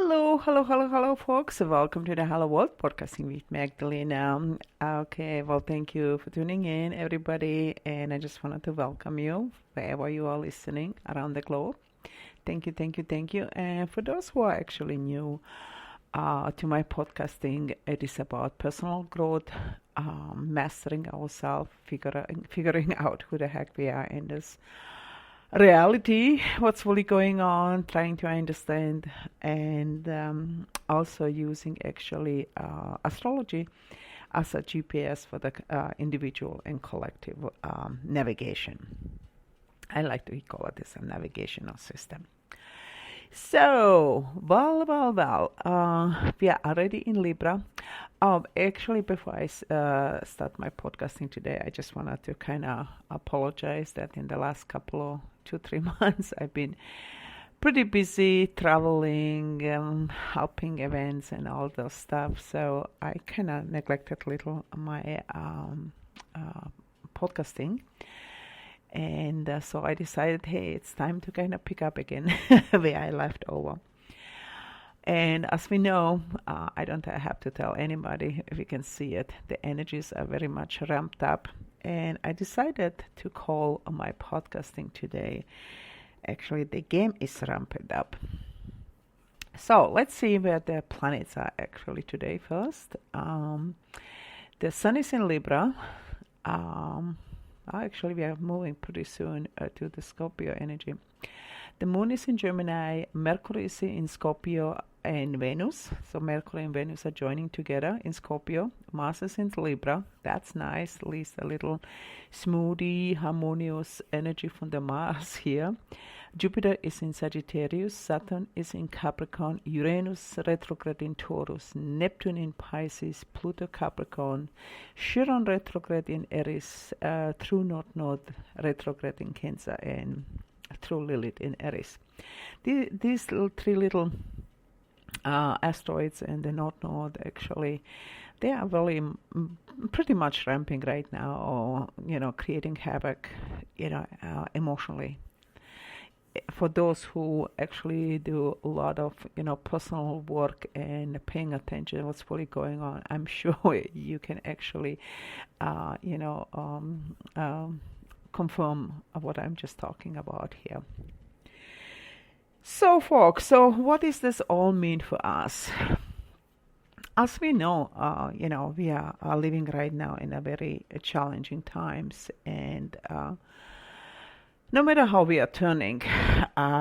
Hello, folks. Welcome to the Hello World Podcasting with Magdalena. Okay, well, thank you for tuning in, everybody. And I just wanted to welcome you wherever you are listening around the globe. Thank you. And for those who are actually new to my podcasting, it is about personal growth, mastering ourselves, figuring out who the heck we are in this reality, what's really going on, trying to understand, and also using actually astrology as a GPS for the individual and collective navigation. I like to call it this a navigational system. So, we are already in Libra. Actually, before I start my podcasting today, I just wanted to kind of apologize that in the last couple of 2-3 months, I've been pretty busy traveling, helping events and all those stuff. So I kind of neglected a little my podcasting. And so I decided, hey, it's time to kind of pick up again where I left over. And as we know, I don't have to tell anybody if you can see it. The energies are very much ramped up. And I decided to call my podcasting today. Actually, the game is ramped up. So let's see where the planets are actually today first. The sun is in Libra. Actually, we are moving pretty soon to the Scorpio energy. The moon is in Gemini, Mercury is in Scorpio and Venus. So Mercury and Venus are joining together in Scorpio. Mars is in Libra. That's nice, at least a little smoothie, harmonious energy from the Mars here. Jupiter is in Sagittarius, Saturn is in Capricorn, Uranus retrograde in Taurus, Neptune in Pisces, Pluto Capricorn, Chiron retrograde in Aries, true North retrograde in Cancer, and true Lilith in Aries. These three little asteroids and the North actually, they are really pretty much ramping right now, or creating havoc, emotionally. For those who actually do a lot of personal work and paying attention to what's really going on, I'm sure you can actually confirm what I'm just talking about here. So folks, what does this all mean for us? As we know, we are living right now in a very challenging times, and no matter how we are turning,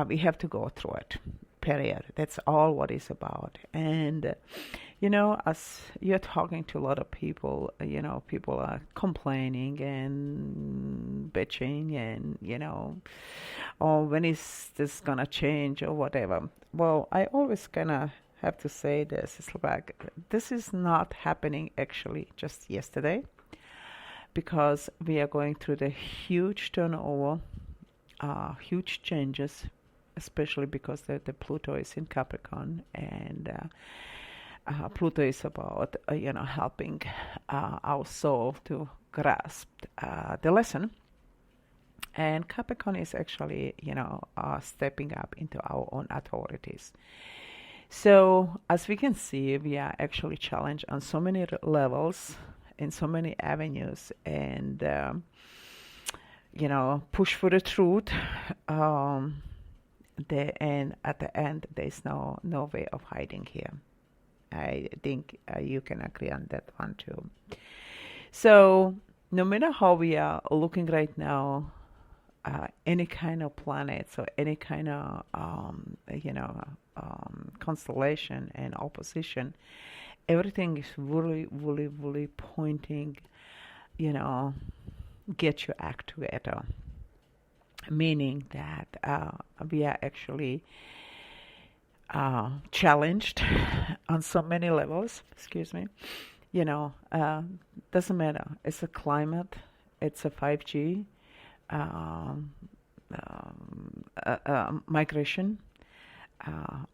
we have to go through it, period. That's all what it's about. And, as you're talking to a lot of people, people are complaining and bitching and, oh, when is this going to change or whatever. Well, I always kind of have to say this. It's like, this is not happening actually just yesterday, because we are going through the huge turnover, huge changes, especially because the Pluto is in Capricorn, and Pluto is about helping our soul to grasp the lesson, and Capricorn is actually stepping up into our own authorities. So as we can see, we are actually challenged on so many levels, in so many avenues, and push for the truth. And at the end, there's no way of hiding here. I think you can agree on that one too. So no matter how we are looking right now, any kind of planets or any kind of constellation and opposition, everything is really pointing, get your act together. Meaning that we are actually challenged on so many levels. Excuse me. Doesn't matter. It's a climate. It's a 5G. Migration.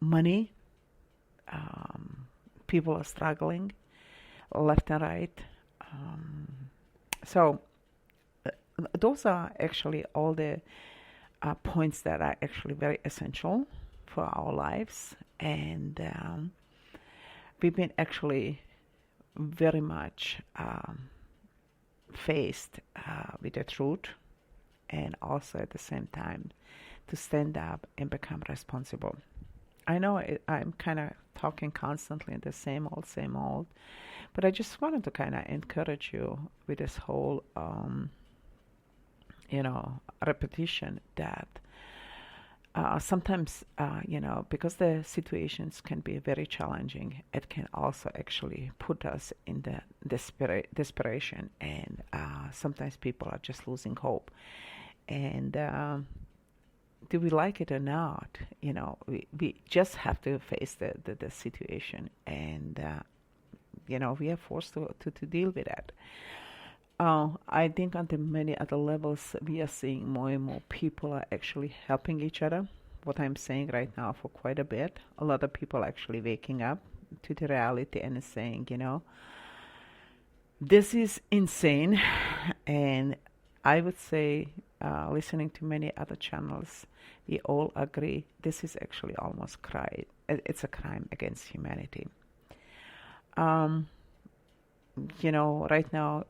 Money. People are struggling left and right. So those are actually all the points that are actually very essential for our lives, and we've been actually very much faced with the truth, and also at the same time to stand up and become responsible. I know I'm kind of talking constantly in the same old, but I just wanted to kind of encourage you with this whole, repetition that sometimes, because the situations can be very challenging, it can also actually put us in the desperation, and sometimes people are just losing hope. And do we like it or not? We just have to face the situation, and we are forced to deal with that. I think on the many other levels, we are seeing more and more people are actually helping each other. What I'm saying right now for quite a bit, a lot of people are actually waking up to the reality and saying, this is insane. And I would say, listening to many other channels, we all agree this is actually almost crime. It's a crime against humanity. Right now,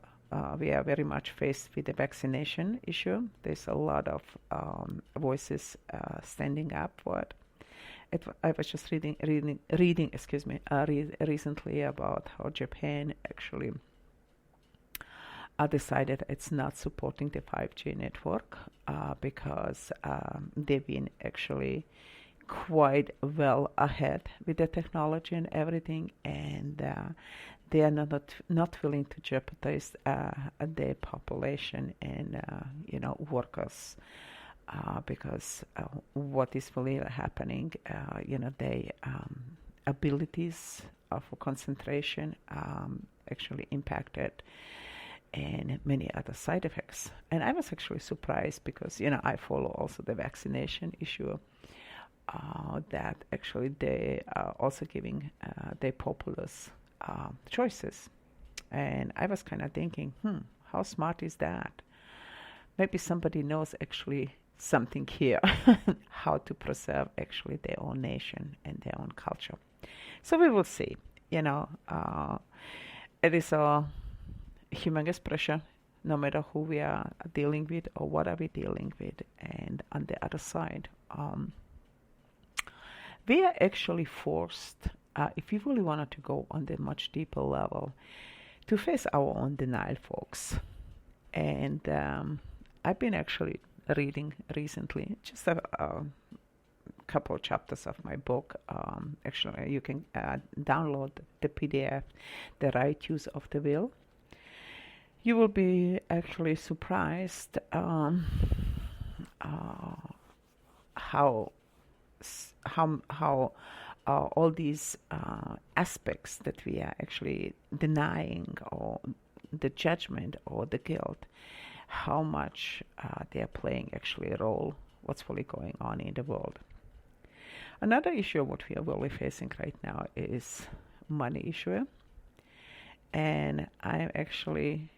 we are very much faced with the vaccination issue. There's a lot of voices standing up for it. I was just reading, recently about how Japan actually decided it's not supporting the 5G network because they've been actually quite well ahead with the technology and everything, and they are not willing to jeopardize their population and workers because what is really happening, their abilities for concentration actually impacted, and many other side effects. And I was actually surprised because I follow also the vaccination issue. That actually they are also giving their populace choices. And I was kind of thinking, how smart is that? Maybe somebody knows actually something here, how to preserve actually their own nation and their own culture. So we will see. It is a humongous pressure, no matter who we are dealing with or what are we dealing with. And on the other side, we are actually forced, if we really wanted to go on the much deeper level, to face our own denial, folks. And I've been actually reading recently just a couple of chapters of my book. Actually, you can download the PDF, The Right Use of the Will. You will be actually surprised how all these aspects that we are actually denying, or the judgment or the guilt, how much they are playing actually a role, what's really going on in the world. Another issue what we are really facing right now is money issue, and I'm actually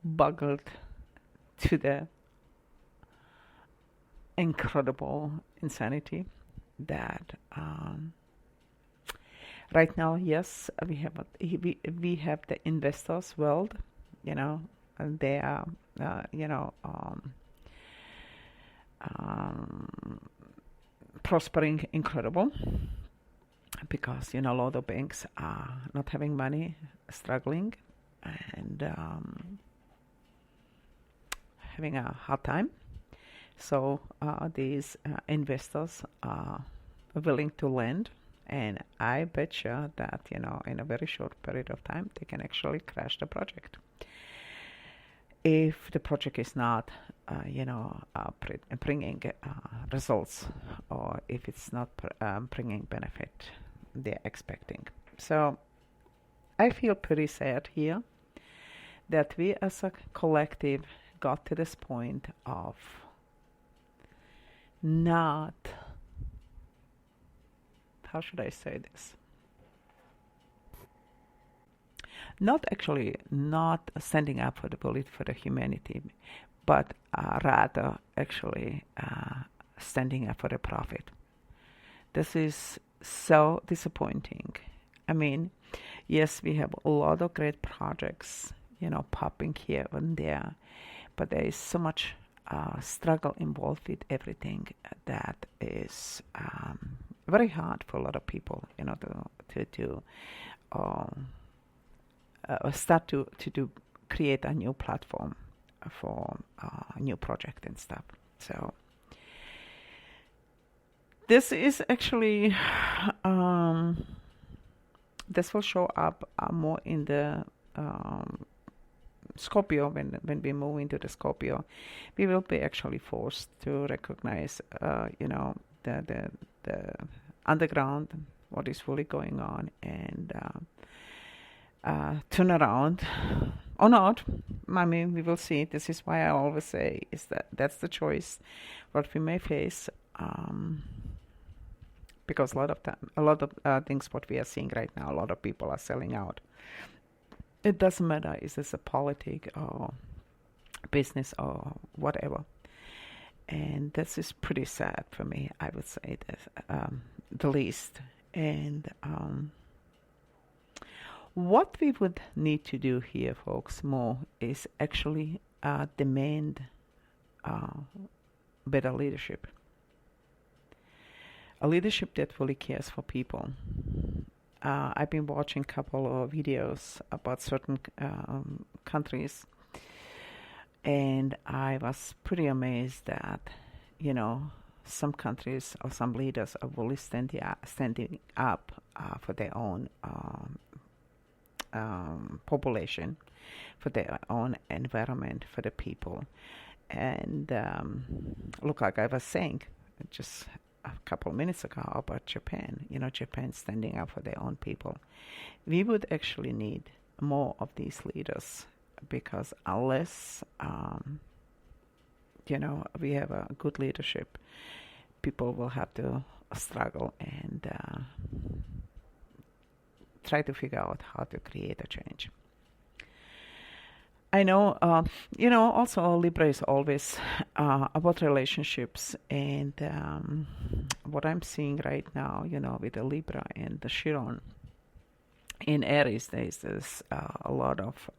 boggled to the incredible insanity that right now, yes, we have the investors world, and they are prospering incredible because a lot of banks are not having money, struggling, and having a hard time. So these investors are willing to lend, and I bet you that in a very short period of time they can actually crash the project if the project is not bringing results, or if it's not bringing benefit they're expecting. So I feel pretty sad here that we as a collective got to this point of not, how should I say this? Not standing up for the humanity, but rather actually standing up for the profit. This is so disappointing. I mean, yes, we have a lot of great projects, popping here and there, but there is so much struggle involved with everything that is very hard for a lot of people, to um, start to do create a new platform for a new project and stuff. So this is actually this will show up more in the Scorpio. When we move into the Scorpio, we will be actually forced to recognize, the underground, what is really going on, and turn around or not. I mean, we will see. This is why I always say is that's the choice what we may face. Because a lot of things what we are seeing right now, a lot of people are selling out. It doesn't matter is this a politic or business or whatever. And this is pretty sad for me, I would say that, the least. And what we would need to do here, folks, more is actually demand better leadership. A leadership that really cares for people. I've been watching a couple of videos about certain countries, and I was pretty amazed that, some countries or some leaders are really standing up for their own population, for their own environment, for the people. And look, like I was saying, just a couple of minutes ago about Japan, Japan standing up for their own people. We would actually need more of these leaders, because unless, we have a good leadership, people will have to struggle and try to figure out how to create a change. I know, also Libra is always about relationships, and what I'm seeing right now, with the Libra and the Chiron in Aries, there's this a lot of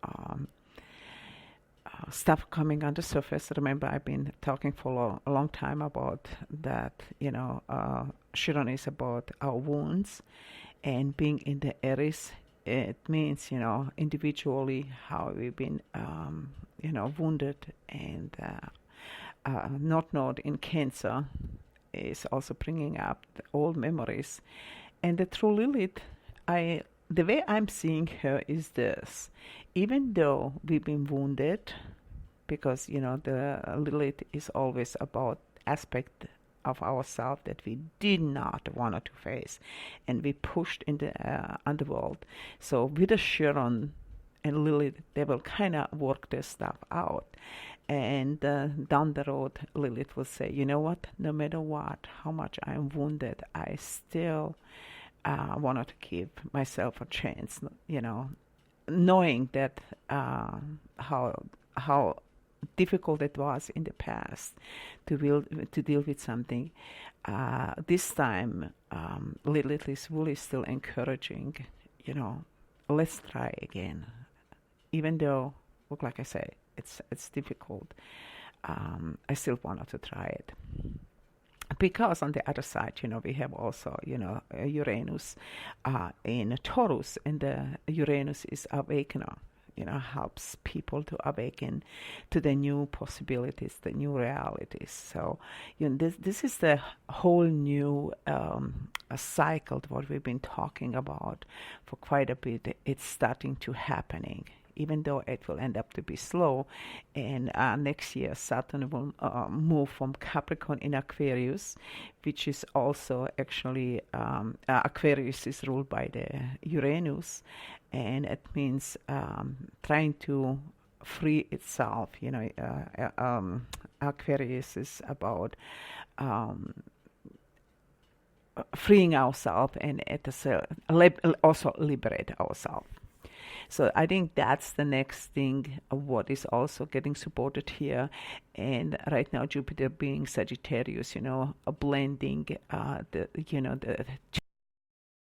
stuff coming on the surface. Remember, I've been talking for a long time about that, Chiron is about our wounds, and being in the Aries, it means, individually how we've been, wounded, and North Node in Cancer is also bringing up the old memories. And the true Lilith, the way I'm seeing her is this: even though we've been wounded, because the Lilith is always about aspect of ourselves that we did not want to face, and we pushed in the underworld. So with the Chiron and Lilith, they will kind of work this stuff out. And down the road, Lilith will say, you know what, no matter what, how much I'm wounded, I still wanted to give myself a chance, knowing that how difficult it was in the past to deal with something. This time, Lilith is really still encouraging, let's try again. Even though, look, like I say, it's difficult, I still wanted to try it. Because on the other side, we have also, Uranus in Taurus, and the Uranus is awakener. Helps people to awaken to the new possibilities, the new realities. So, this is the whole new cycle what we've been talking about for quite a bit. It's starting to happening, even though it will end up to be slow. And next year, Saturn will move from Capricorn in Aquarius, which is also actually, Aquarius is ruled by the Uranus, and it means trying to free itself. Aquarius is about freeing ourselves, and also liberate ourselves. So I think that's the next thing, what is also getting supported here. And right now, Jupiter being Sagittarius, blending the